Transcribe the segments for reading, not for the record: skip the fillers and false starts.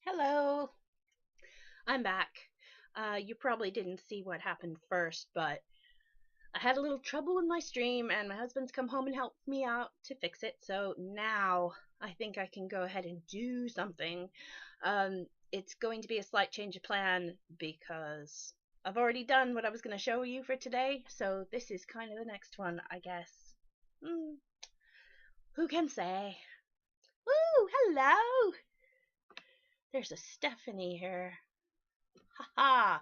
Hello, I'm back. You probably didn't see what happened first, but I had a little trouble with my stream, and my husband's come home and helped me out to fix it. So now I think I can go ahead and do something. It's going to be a slight change of plan because I've already done what I was going to show you for today, so this is kind of the next one, I guess. Hmm, who can say? Woo! Hello! There's a Stephanie here. Haha!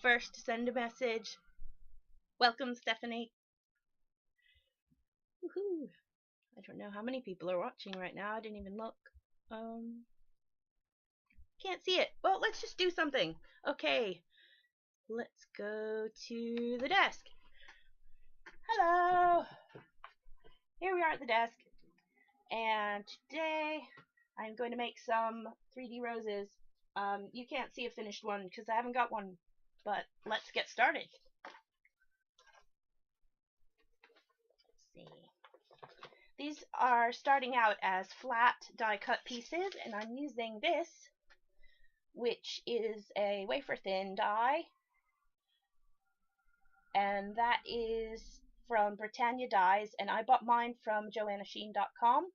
First to send a message. Welcome, Stephanie. Woohoo! I don't know how many people are watching right now. I didn't even look. Um, can't see it. Well, let's just do something. Okay, let's go to the desk. Hello! Here we are at the desk. And today I'm going to make some 3D roses. You can't see a finished one because I haven't got one. But let's get started. Let's see. These are starting out as flat die cut pieces, and I'm using this, which is a wafer thin die, and that is from Britannia Dies, and I bought mine from JoannaSheen.com,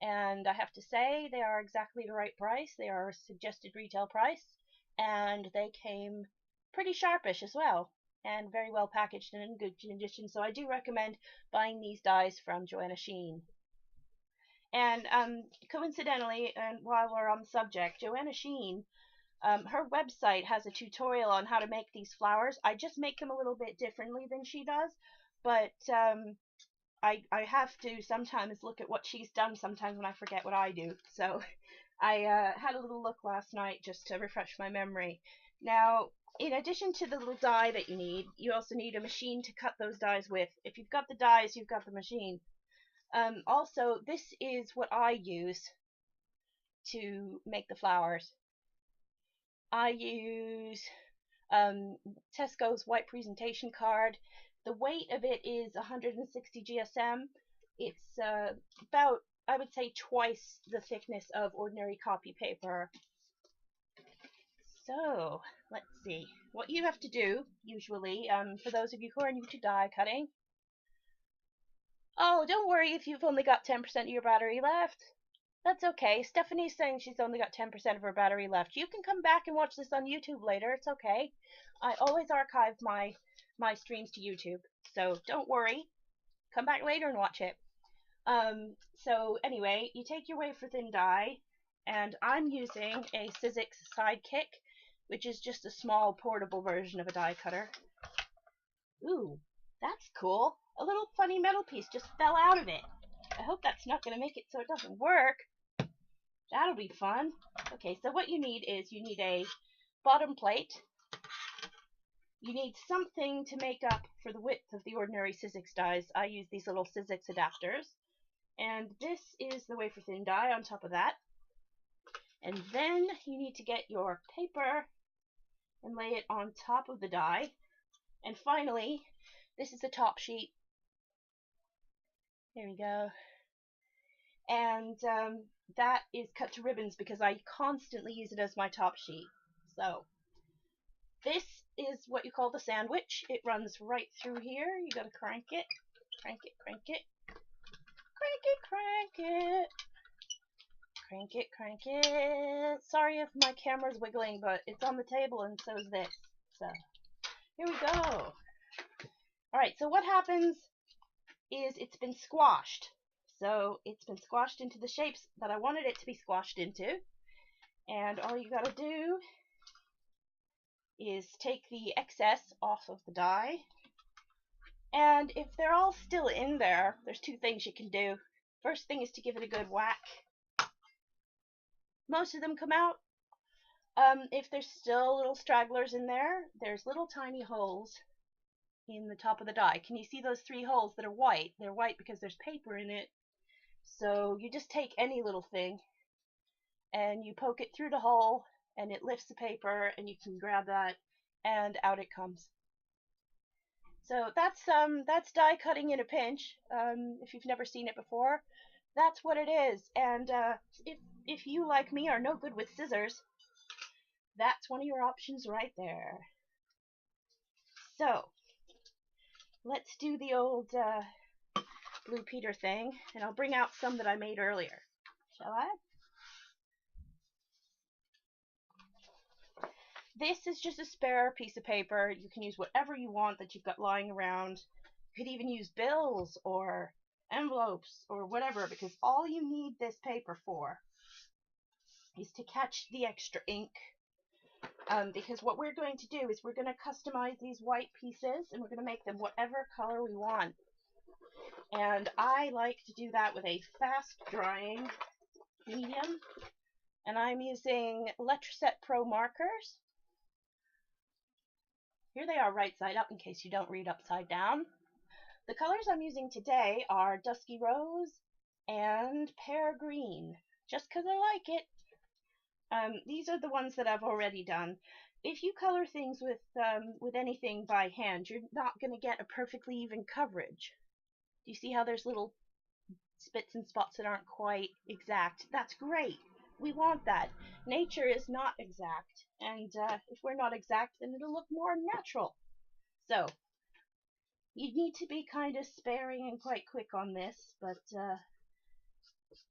and I have to say they are exactly the right price. They are suggested retail price, and they came pretty sharpish as well, and very well packaged and in good condition, so I do recommend buying these dies from Joanna Sheen. And coincidentally, and while we're on the subject, Joanna Sheen, her website has a tutorial on how to make these flowers. I just make them a little bit differently than she does, but I have to sometimes look at what she's done sometimes when I forget what I do. So I had a little look last night just to refresh my memory. Now, in addition to the little die that you also need a machine to cut those dies with. If you've got the dies, you've got the machine. Also, this is what I use to make the flowers. I use Tesco's white presentation card. The weight of it is 160 GSM. It's about, I would say, twice the thickness of ordinary copy paper. So, let's see. What you have to do, usually, for those of you who are new to die cutting, oh, don't worry if you've only got 10% of your battery left. That's okay. Stephanie's saying she's only got 10% of her battery left. You can come back and watch this on YouTube later. It's okay. I always archive my streams to YouTube, so don't worry. Come back later and watch it. So anyway, you take your wafer thin die, and I'm using a Sizzix Sidekick, which is just a small portable version of a die cutter. Ooh, that's cool. A little funny metal piece just fell out of it. I hope that's not going to make it so it doesn't work. That'll be fun. Okay, so what you need is you need a bottom plate. You need something to make up for the width of the ordinary Sizzix dies. I use these little Sizzix adapters. And this is the wafer thin die on top of that. And then you need to get your paper and lay it on top of the die. And finally, this is the top sheet. There we go. And that is cut to ribbons because I constantly use it as my top sheet. So this is what you call the sandwich. It runs right through here. You gotta crank it, crank it, crank it, crank it, crank it, crank it, crank it. Sorry if my camera's wiggling, but it's on the table and so is this. So here we go. Alright, so what happens is it's been squashed. So it's been squashed into the shapes that I wanted it to be squashed into. And all you gotta do is take the excess off of the die. And if they're all still in there, there's two things you can do. First thing is to give it a good whack. Most of them come out. If there's still little stragglers in there, there's little tiny holes in the top of the die. Can you see those three holes that are white? They're white because there's paper in it. So you just take any little thing and you poke it through the hole and it lifts the paper and you can grab that and out it comes. So that's die cutting in a pinch. If you've never seen it before, that's what it is. And if you, like me, are no good with scissors, That's one of your options right there. So, let's do the old Blue Peter thing, and I'll bring out some that I made earlier. Shall I? This is just a spare piece of paper. You can use whatever you want that you've got lying around. You could even use bills or envelopes or whatever, because all you need this paper for is to catch the extra ink. Because what we're going to do is we're going to customize these white pieces and we're going to make them whatever color we want. And I like to do that with a fast drying medium. And I'm using Letraset Pro markers. Here they are right side up in case you don't read upside down. The colors I'm using today are Dusky Rose and Pear Green, just because I like it. These are the ones that I've already done. If you color things with anything by hand, you're not going to get a perfectly even coverage. Do you see how there's little spits and spots that aren't quite exact? That's great. We want that. Nature is not exact, and if we're not exact, then it'll look more natural. So, you need to be kind of sparing and quite quick on this, but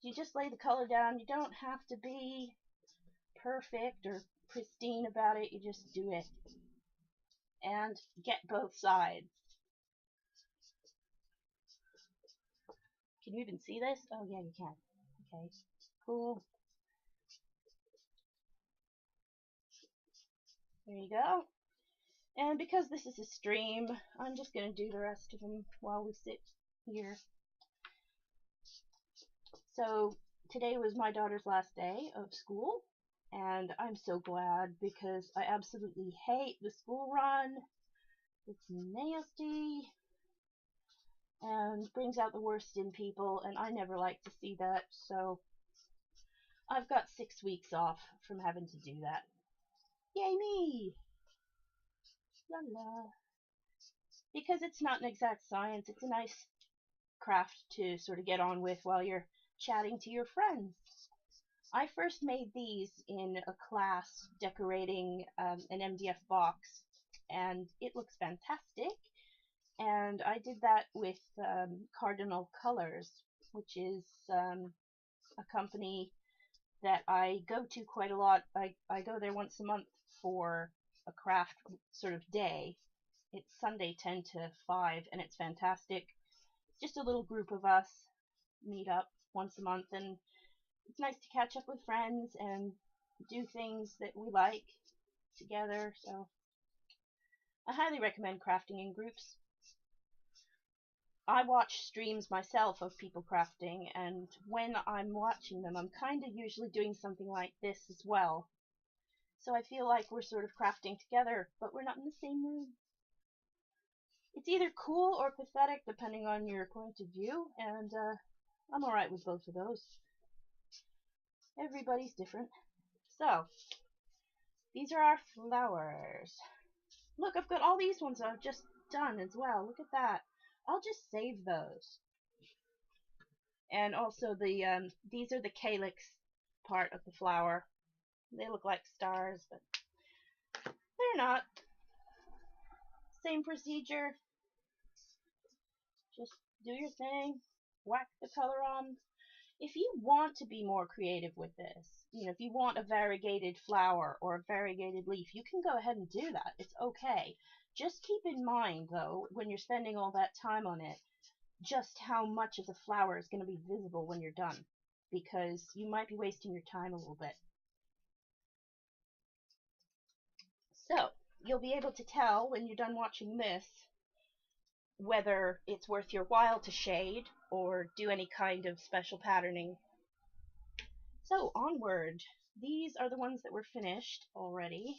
you just lay the color down. You don't have to be perfect or pristine about it. You just do it and get both sides. Can you even see this? Oh yeah, you can. Okay, cool. There you go. And because this is a stream, I'm just going to do the rest of them while we sit here. So today was my daughter's last day of school, and I'm so glad because I absolutely hate the school run. It's nasty and brings out the worst in people, and I never like to see that, so I've got 6 weeks off from having to do that. Yay me! La la. Because it's not an exact science, it's a nice craft to sort of get on with while you're chatting to your friends. I first made these in a class decorating an MDF box, and it looks fantastic. And I did that with Cardinal Colors, which is a company that I go to quite a lot. I go there once a month for a craft sort of day. It's Sunday 10 to 5, and it's fantastic. Just a little group of us meet up once a month, and it's nice to catch up with friends and do things that we like together. So I highly recommend crafting in groups. I watch streams myself of people crafting, and when I'm watching them, I'm kind of usually doing something like this as well. So I feel like we're sort of crafting together, but we're not in the same room. It's either cool or pathetic, depending on your point of view, and I'm alright with both of those. Everybody's different. So, these are our flowers. Look, I've got all these ones I've just done as well. Look at that. I'll just save those. And also these are the calyx part of the flower. They look like stars, but they're not. Same procedure. Just do your thing. Whack the color on. If you want to be more creative with this, if you want a variegated flower or a variegated leaf, you can go ahead and do that. It's okay. Just keep in mind, though, when you're spending all that time on it, just how much of the flower is going to be visible when you're done, because you might be wasting your time a little bit. So, you'll be able to tell when you're done watching this whether it's worth your while to shade or do any kind of special patterning. So, onward. These are the ones that were finished already.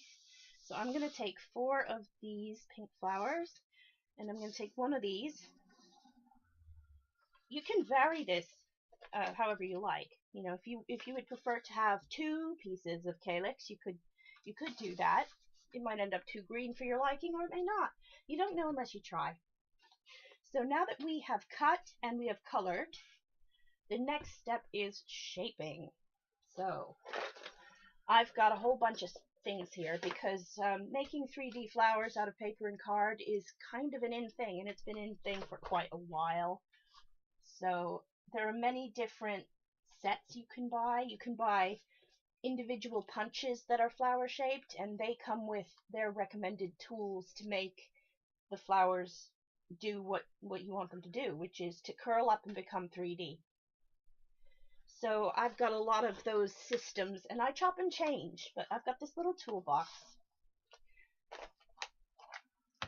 So I'm going to take 4 of these pink flowers, and I'm going to take one of these. You can vary this however you like. If you would prefer to have 2 pieces of calyx, you could do that. It might end up too green for your liking, or it may not. You don't know unless you try. So now that we have cut and we have colored, the next step is shaping. So I've got a whole bunch of things here because making 3D flowers out of paper and card is kind of an in thing, and it's been in thing for quite a while. So there are many different sets you can buy. You can buy individual punches that are flower shaped, and they come with their recommended tools to make the flowers do what you want them to do, which is to curl up and become 3D. So I've got a lot of those systems, and I chop and change, but I've got this little toolbox.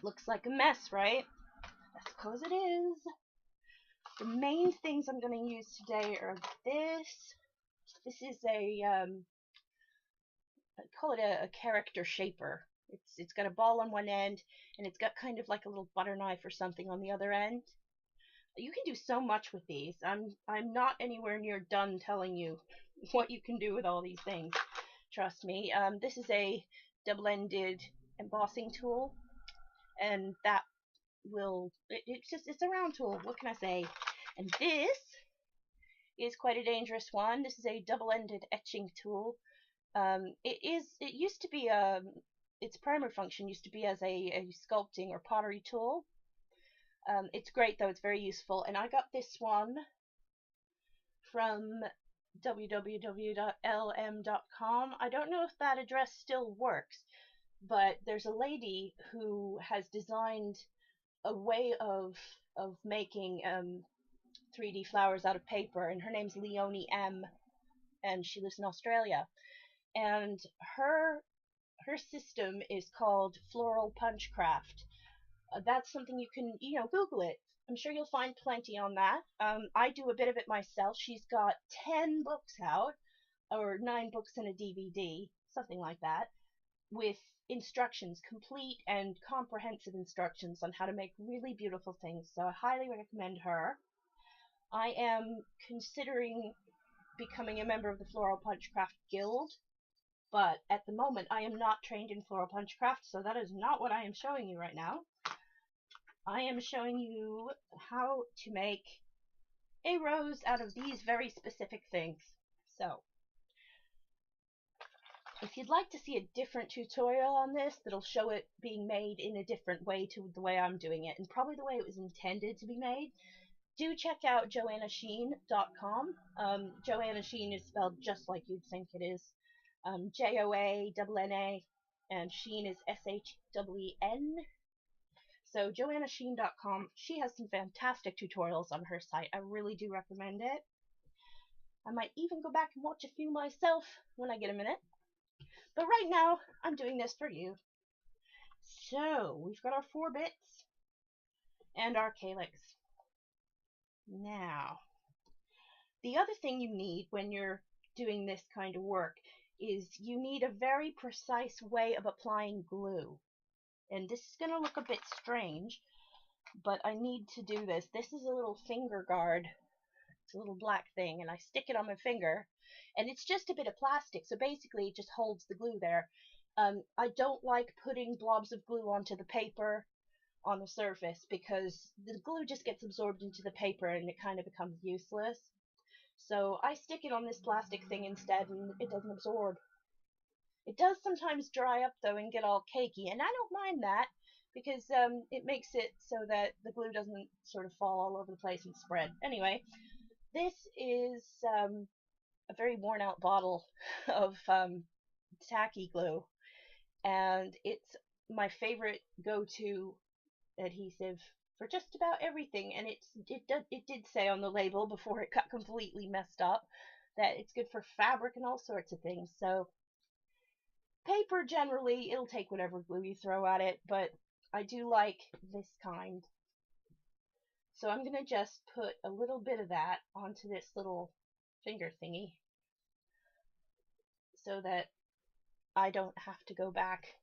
Looks like a mess, right? I suppose it is. The main things I'm going to use today are this. This is I call it a character shaper. It's got a ball on one end, and it's got kind of like a little butter knife or something on the other end. You can do so much with these. I'm not anywhere near done telling you what you can do with all these things. Trust me. This is a double-ended embossing tool, and that it's a round tool. What can I say? And this is quite a dangerous one. This is a double-ended etching tool. It used to be its primary function used to be as a sculpting or pottery tool. It's great though, it's very useful, and I got this one from www.lm.com. I don't know if that address still works, but there's a lady who has designed a way of making 3D flowers out of paper, and her name's Leonie M, and she lives in Australia. And her system is called Floral Punchcraft. That's something you can, Google it. I'm sure you'll find plenty on that. I do a bit of it myself. She's got 10 books out, or 9 books and a DVD, something like that, with instructions, complete and comprehensive instructions on how to make really beautiful things. So I highly recommend her. I am considering becoming a member of the Floral Punchcraft Guild, but at the moment I am not trained in Floral Punchcraft, so that is not what I am showing you right now. I am showing you how to make a rose out of these very specific things. So, if you'd like to see a different tutorial on this that'll show it being made in a different way to the way I'm doing it, and probably the way it was intended to be made, do check out joannasheen.com. Joanna Sheen is spelled just like you'd think it is. Joanna, and Sheen is Sheen. So joannasheen.com, she has some fantastic tutorials on her site. I really do recommend it. I might even go back and watch a few myself when I get a minute. But right now, I'm doing this for you. So, we've got our 4 bits and our calyx. Now, the other thing you need when you're doing this kind of work is you need a very precise way of applying glue. And this is going to look a bit strange, but I need to do this. This is a little finger guard. It's a little black thing, and I stick it on my finger, and it's just a bit of plastic, so basically it just holds the glue there. I don't like putting blobs of glue onto the paper on the surface because the glue just gets absorbed into the paper and it kind of becomes useless. So I stick it on this plastic thing instead, and it doesn't absorb. It does sometimes dry up though and get all cakey, and I don't mind that because it makes it so that the glue doesn't sort of fall all over the place and spread. Anyway, this is a very worn out bottle of tacky glue, and it's my favorite go-to adhesive for just about everything. And it did say on the label before it got completely messed up that it's good for fabric and all sorts of things. So paper, generally, it'll take whatever glue you throw at it, but I do like this kind. So I'm going to just put a little bit of that onto this little finger thingy so that I don't have to go back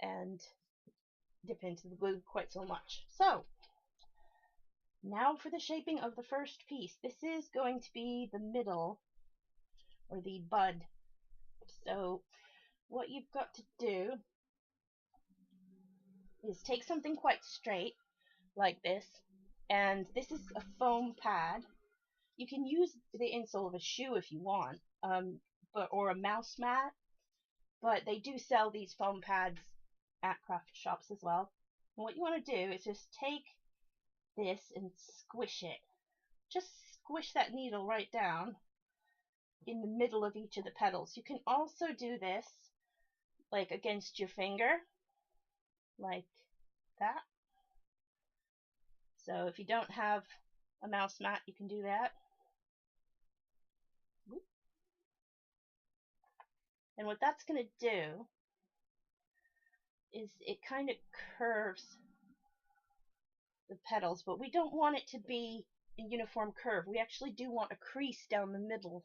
and dip into the glue quite so much. So, now for the shaping of the first piece. This is going to be the middle, or the bud. So, what you've got to do is take something quite straight, like this, and this is a foam pad. You can use the insole of a shoe if you want, or a mouse mat, but they do sell these foam pads at craft shops as well. And what you want to do is just take this and squish it. Just squish that needle right down in the middle of each of the petals. You can also do this like against your finger, like that. So if you don't have a mouse mat, you can do that. And what that's going to do is it kind of curves the petals, but we don't want it to be a uniform curve. We actually do want a crease down the middle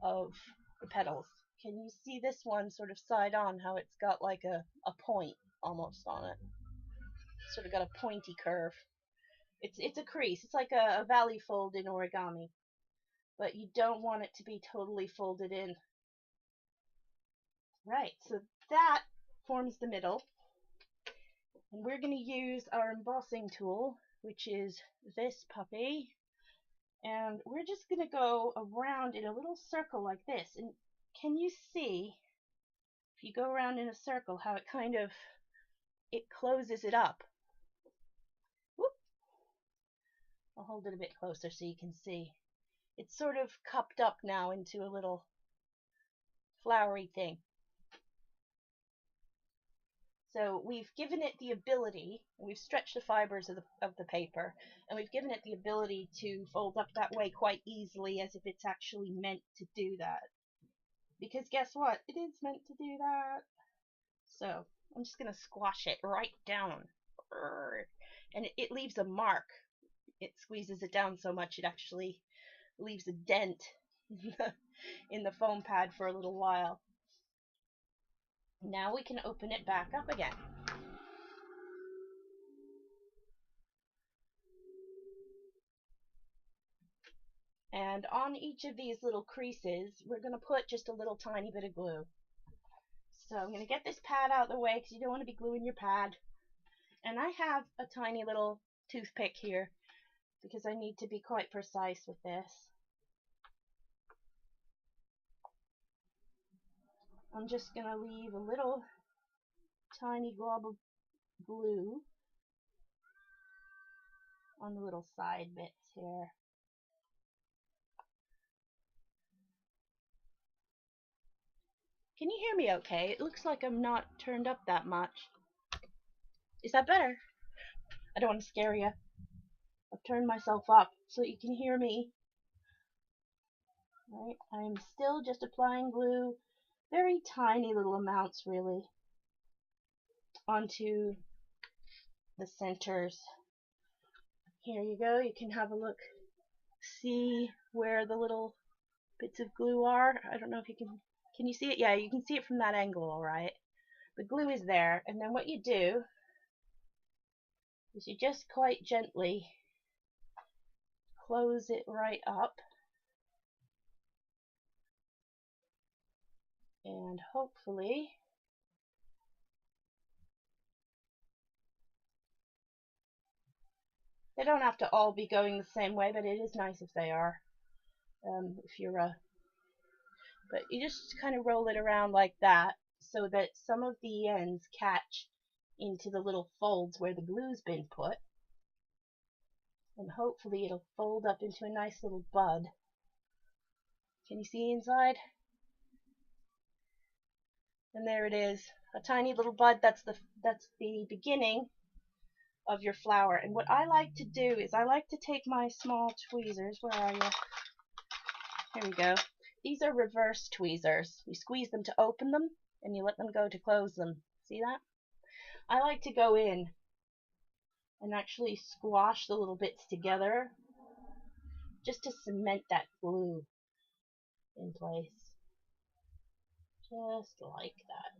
of the petals. Can you see this one sort of side on, how it's got like a point almost on it? Sort of got a pointy curve. It's a crease. It's like a valley fold in origami, but you don't want it to be totally folded in. Right, so that forms the middle. And we're going to use our embossing tool, which is this puppy. And we're just going to go around in a little circle like this. And can you see, if you go around in a circle, how it closes it up? Whoop. I'll hold it a bit closer so you can see. It's sort of cupped up now into a little flowery thing. So we've given it the ability, we've stretched the fibers of the paper, and we've given it the ability to fold up that way quite easily, as if it's actually meant to do that. Because guess what? It is meant to do that. So I'm just going to squash it right down. And it leaves a mark. It squeezes it down so much it actually leaves a dent in the foam pad for a little while. Now we can open it back up again. And on each of these little creases, we're going to put just a little tiny bit of glue. So I'm going to get this pad out of the way because you don't want to be gluing your pad. And I have a tiny little toothpick here because I need to be quite precise with this. I'm just going to leave a little tiny glob of glue on the little side bits here. Can you hear me okay? It looks like I'm not turned up that much. Is that better? I don't want to scare you. I've turned myself up so that you can hear me. Right, I'm still just applying glue, very tiny little amounts really, onto the centers. Here you go, you can have a look, see where the little bits of glue are. I don't know if you can you see it? Yeah, you can see it from that angle, alright. The glue is there, and then what you do is you just quite gently close it right up, and hopefully they don't have to all be going the same way, but it is nice if they are. If you're but you just kind of roll it around like that so that some of the ends catch into the little folds where the glue's been put, and hopefully it'll fold up into a nice little bud. Can you see inside? And there it is, a tiny little bud. That's the beginning of your flower. And what I like to do is I like to take my small tweezers. Where are you? Here we go. These are reverse tweezers. You squeeze them to open them, and you let them go to close them. See that? I like to go in and actually squash the little bits together just to cement that glue in place. Just like that.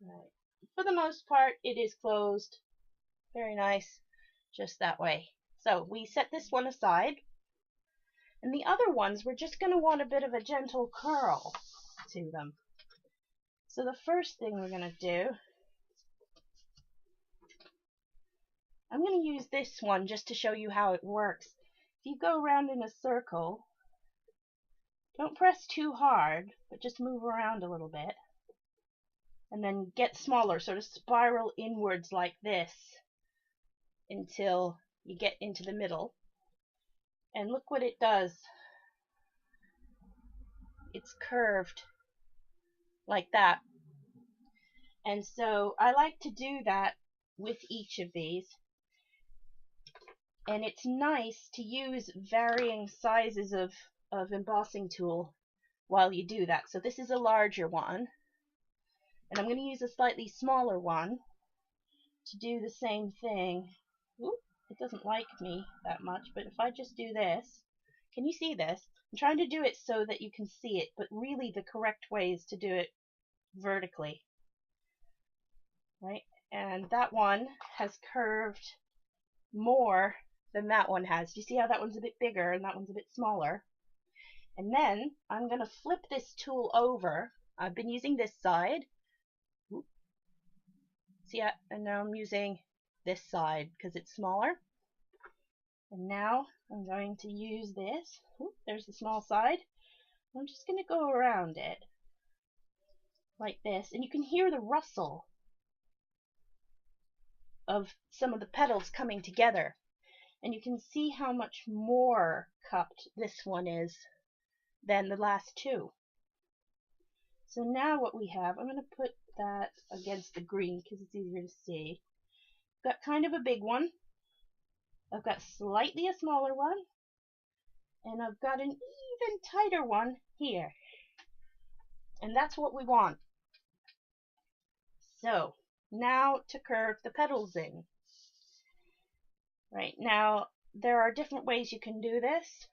Right. For the most part, it is closed. Very nice. Just that way. So we set this one aside. And the other ones, we're just going to want a bit of a gentle curl to them. So the first thing we're going to do, I'm going to use this one just to show you how it works. If you go around in a circle, Don't press too hard, but just move around a little bit. And then get smaller, sort of spiral inwards like this until you get into the middle. And look what it does. It's curved like that. And so I like to do that with each of these. And it's nice to use varying sizes of embossing tool while you do that. So this is a larger one. And I'm going to use a slightly smaller one to do the same thing. Ooh, it doesn't like me that much, but if I just do this, can you see this? I'm trying to do it so that you can see it, but really the correct way is to do it vertically. Right? And that one has curved more than that one has. Do you see how that one's a bit bigger and that one's a bit smaller? And then I'm going to flip this tool over. I've been using this side. Ooh. See, and now I'm using this side because it's smaller. And now I'm going to use this. Ooh, there's the small side. I'm just going to go around it like this, and you can hear the rustle of some of the petals coming together. And you can see how much more cupped this one is than the last two. So now what we have, I'm going to put that against the green because it's easier to see. I've got kind of a big one. I've got slightly a smaller one. And I've got an even tighter one here. And that's what we want. So now to curve the petals in. Right, now there are different ways you can do this.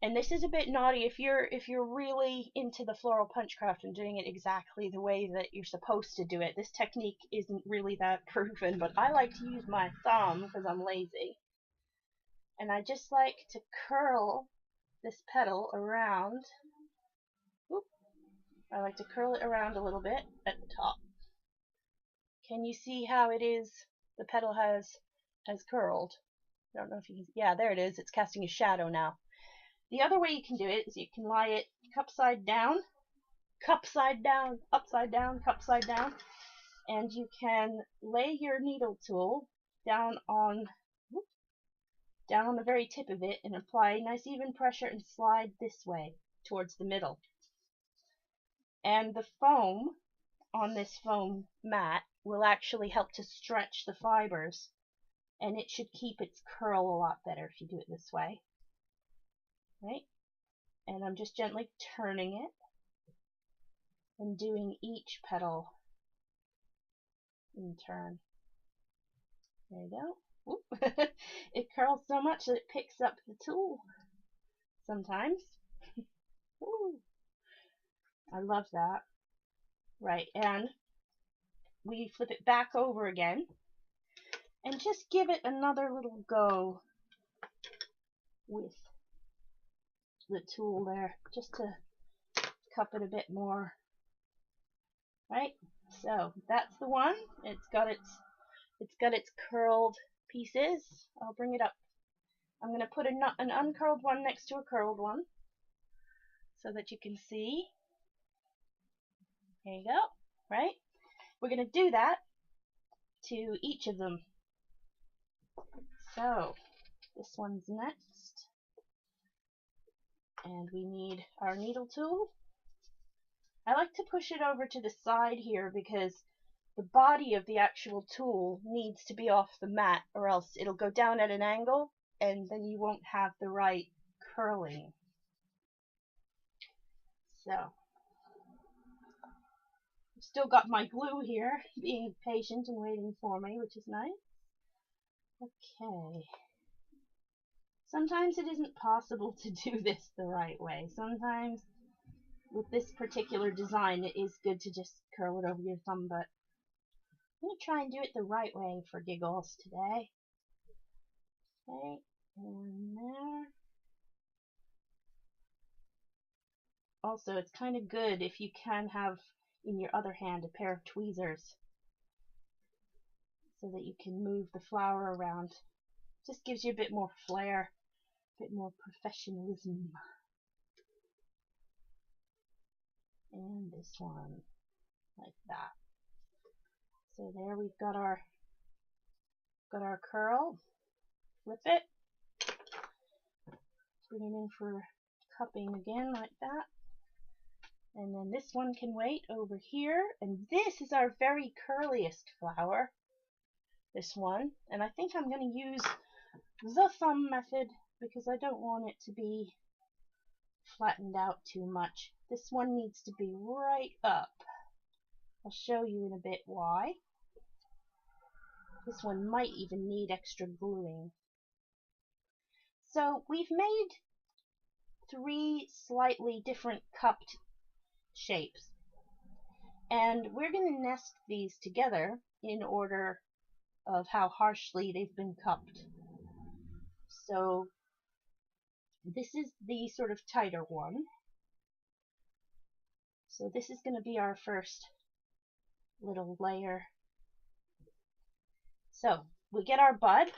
And this is a bit naughty if you're really into the floral punchcraft and doing it exactly the way that you're supposed to do it. This technique isn't really that proven, but I like to use my thumb because I'm lazy. And I just like to curl this petal around. Oop. I like to curl it around a little bit at the top. Can you see how it is? The petal has curled. I don't know if you can. Yeah, there it is. It's casting a shadow now. The other way you can do it is you can lie it cup side down, upside down, cup side down, and you can lay your needle tool down on the very tip of it and apply nice even pressure and slide this way towards the middle. And the foam on this foam mat will actually help to stretch the fibers, and it should keep its curl a lot better if you do it this way. Right? And I'm just gently turning it and doing each petal in turn. There you go. It curls so much that it picks up the tool sometimes. I love that. Right, and we flip it back over again and just give it another little go with the tool there, just to cup it a bit more. Right, so that's the one. It's got its curled pieces. I'll bring it up. I'm going to put an uncurled one next to a curled one so that you can see. There you go. Right, we're going to do that to each of them. So this one's next, and we need our needle tool. I like to push it over to the side here because the body of the actual tool needs to be off the mat, or else it'll go down at an angle and then you won't have the right curling. So I've still got my glue here being patient and waiting for me, which is nice. Okay. Sometimes it isn't possible to do this the right way. Sometimes with this particular design it is good to just curl it over your thumb, but I'm going to try and do it the right way for giggles today. Okay, and there. Also, it's kind of good if you can have in your other hand a pair of tweezers so that you can move the flower around. Just gives you a bit more flair, a bit more professionalism. and this one like that. So there we've got our curl. Flip it, bring it in for cupping again like that. And then this one can wait over here, and this is our very curliest flower, this one. And I think I'm going to use the thumb method because I don't want it to be flattened out too much. This one needs to be right up. I'll show you in a bit why. This one might even need extra gluing. So we've made 3 slightly different cupped shapes, and we're going to nest these together in order of how harshly they've been cupped. So this is the sort of tighter one. So this is going to be our first little layer. So we get our bud.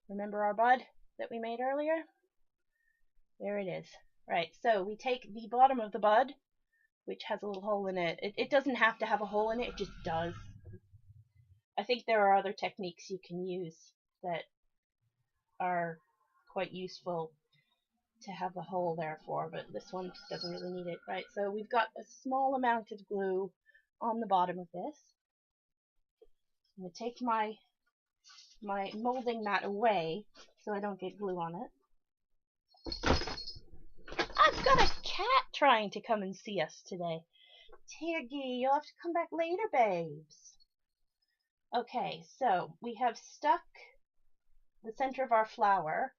Remember our bud that we made earlier? There it is. Right, so we take the bottom of the bud, which has a little hole in it. It doesn't have to have a hole in it, it just does. I think there are other techniques you can use that are quite useful to have a hole there for, but this one just doesn't really need it. Right, so we've got a small amount of glue on the bottom of this. I'm going to take my molding mat away so I don't get glue on it. I've got a cat trying to come and see us today. Tiggy, you'll have to come back later, babes. Okay, so we have stuck the center of our flower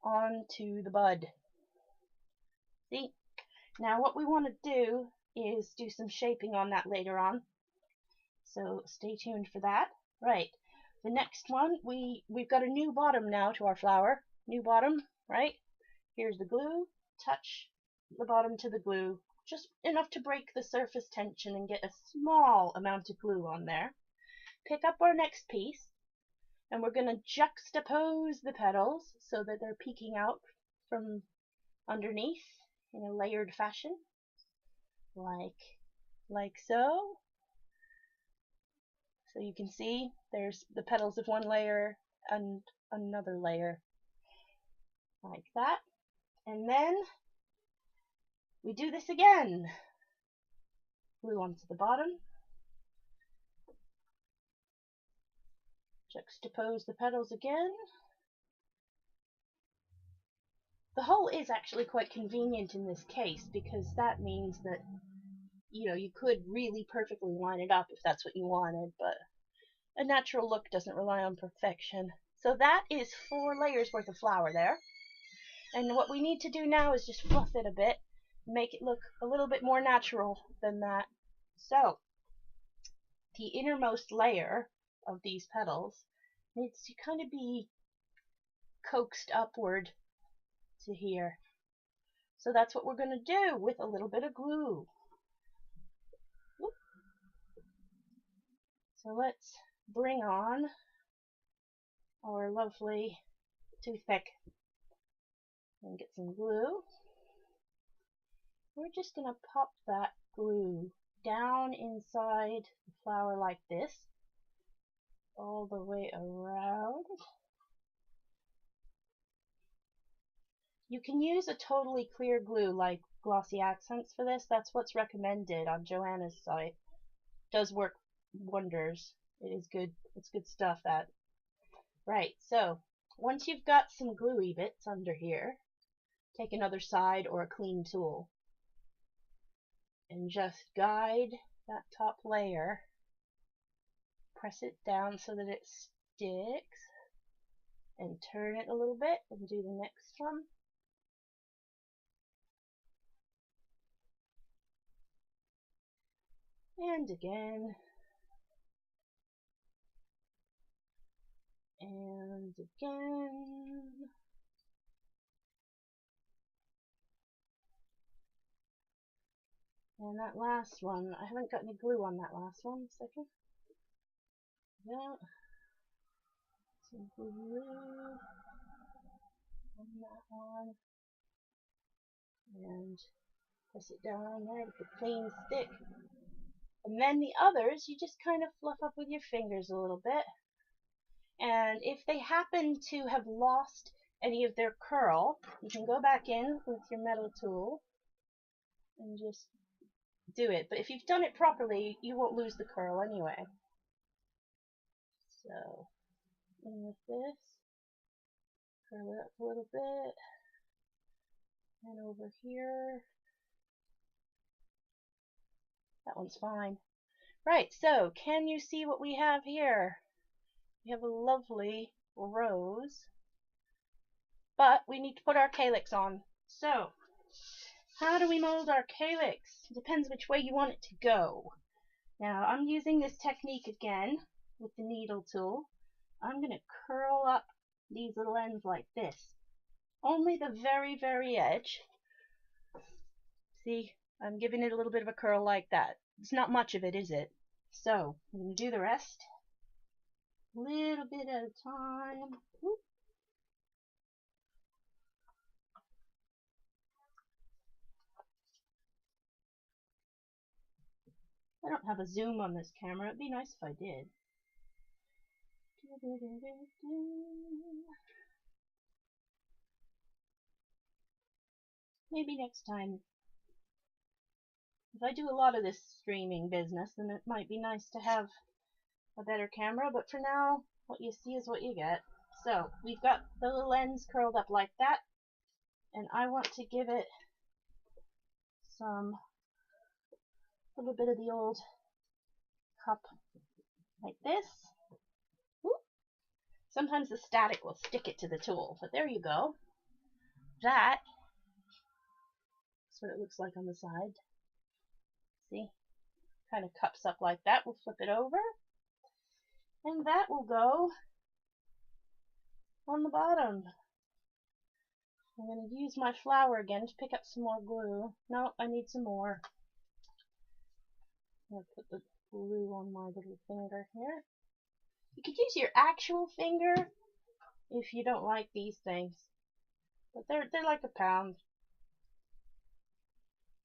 onto the bud. See? Now what we want to do is do some shaping on that later on. So stay tuned for that. Right. The next one, we've got a new bottom now to our flower. New bottom, right? Here's the glue. Touch the bottom to the glue, just enough to break the surface tension and get a small amount of glue on there. Pick up our next piece, and we're going to juxtapose the petals so that they're peeking out from underneath in a layered fashion, like so. So you can see there's the petals of one layer and another layer like that. And then we do this again. Glue onto the bottom. Juxtapose the petals again. The hole is actually quite convenient in this case because that means that, you know, you could really perfectly line it up if that's what you wanted, but a natural look doesn't rely on perfection. So that is 4 layers worth of flour there. And what we need to do now is just fluff it a bit, make it look a little bit more natural than that. So the innermost layer of these petals needs to kind of be coaxed upward to here. So that's what we're going to do with a little bit of glue. Whoop. So let's bring on our lovely toothpick and get some glue. We're just going to pop that glue down inside the flower like this, all the way around. You can use a totally clear glue like Glossy Accents for this. That's what's recommended on Joanna's site. It does work wonders. It is good. It's good stuff, that. Right, so once you've got some gluey bits under here, take another side or a clean tool and just guide that top layer. Press it down so that it sticks and turn it a little bit and do the next one. And again. And again. And that last one, I haven't got any glue on that last one. Second. Yeah. Some glue on that one. And Press it down on there with the clean stick. And then the others, you just kind of fluff up with your fingers a little bit. And if they happen to have lost any of their curl, you can go back in with your metal tool and just do it. But if you've done it properly, you won't lose the curl anyway. So, in with this, curl it up a little bit, and over here, that one's fine. Right, so can you see what we have here? We have a lovely rose, but we need to put our calyx on. So, how do we mold our calyx? It depends which way you want it to go. Now, I'm using this technique again with the needle tool. I'm going to curl up these little ends like this. Only the very, very edge. See, I'm giving it a little bit of a curl like that. It's not much of it, is it? So, I'm going to do the rest. A little bit at a time. Whoop. I don't have a zoom on this camera. It'd be nice if I did. Maybe next time. If I do a lot of this streaming business, then it might be nice to have a better camera, but for now, what you see is what you get. So, we've got the little ends curled up like that, and I want to give it some little bit of the old cup like this. Whoop. Sometimes the static will stick it to the tool, but there you go. That's what it looks like on the side. See? Kind of cups up like that. We'll flip it over, and that will go on the bottom. I'm going to use my flower again to pick up some more glue. No, I need some more. I'm going to put the glue on my little finger here. You could use your actual finger if you don't like these things, but they're like £1.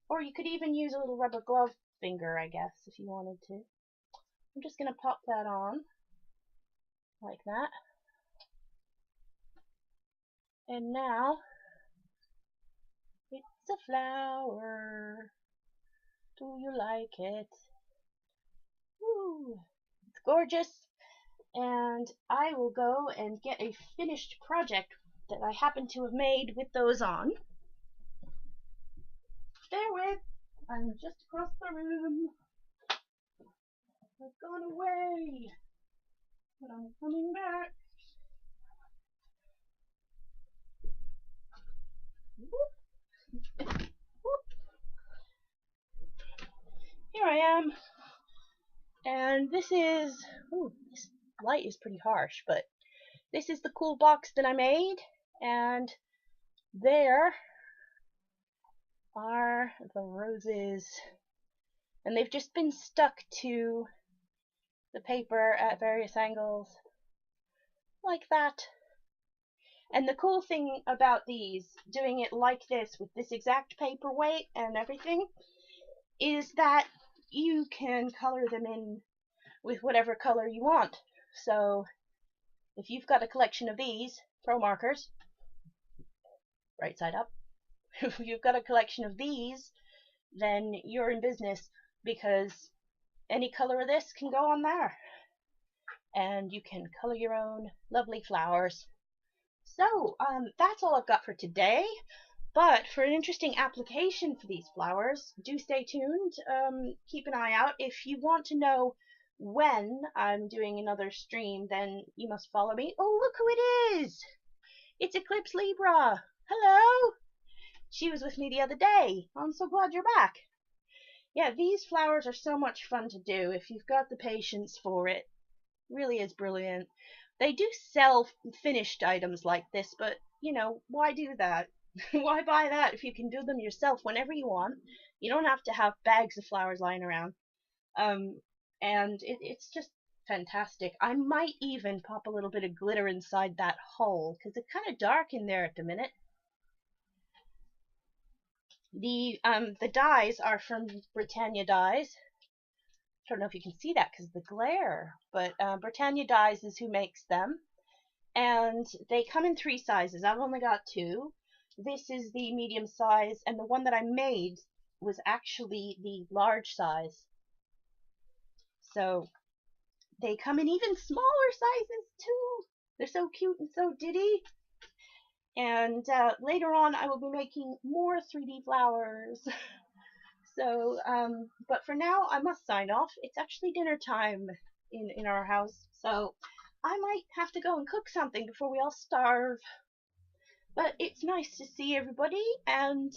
Or you could even use a little rubber glove finger, I guess, if you wanted to. I'm just going to pop that on like that. And now it's a flower. Do you like it? Woo! It's gorgeous. And I will go and get a finished project that I happen to have made with those on. Bear with, I'm just across the room. I've gone away, but I'm coming back. Whoop. Whoop. Here I am, and this is, ooh, this light is pretty harsh, but this is the cool box that I made, and there are the roses, and they've just been stuck to the paper at various angles like that. And the cool thing about these, doing it like this with this exact paper weight and everything, is that you can color them in with whatever color you want. So if you've got a collection of these Pro markers, right side up, if you've got a collection of these, then you're in business, because any color of this can go on there, and you can color your own lovely flowers. So that's all I've got for today, but for an interesting application for these flowers, do stay tuned. Keep an eye out. If you want to know when I'm doing another stream, then you must follow me. Oh, look who it is! It's Eclipse Libra. Hello! She was with me the other day. I'm so glad you're back. Yeah, these flowers are so much fun to do if you've got the patience for it. Really is brilliant. They do sell finished items like this, but, you know, why do that? Why buy that if you can do them yourself whenever you want? You don't have to have bags of flowers lying around. And it's just fantastic. I might even pop a little bit of glitter inside that hole, because it's kind of dark in there at the minute. The dies are from Britannia Dyes. I don't know if you can see that because of the glare, but Britannia Dyes is who makes them, and they come in 3 sizes. I've only got 2. This is the medium size, and the one that I made was actually the large size. So they come in even smaller sizes too. They're so cute and so ditty. And later on, I will be making more 3D flowers. So, but for now, I must sign off. It's actually dinner time in our house, so I might have to go and cook something before we all starve. But it's nice to see everybody, and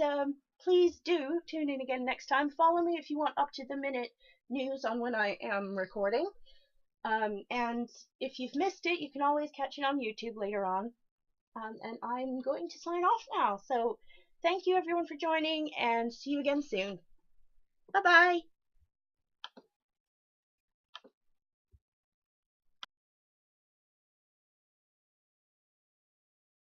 please do tune in again next time. Follow me if you want up to the minute news on when I am recording. And if you've missed it, you can always catch it on YouTube later on. And I'm going to sign off now. So thank you everyone for joining, and see you again soon. Bye bye.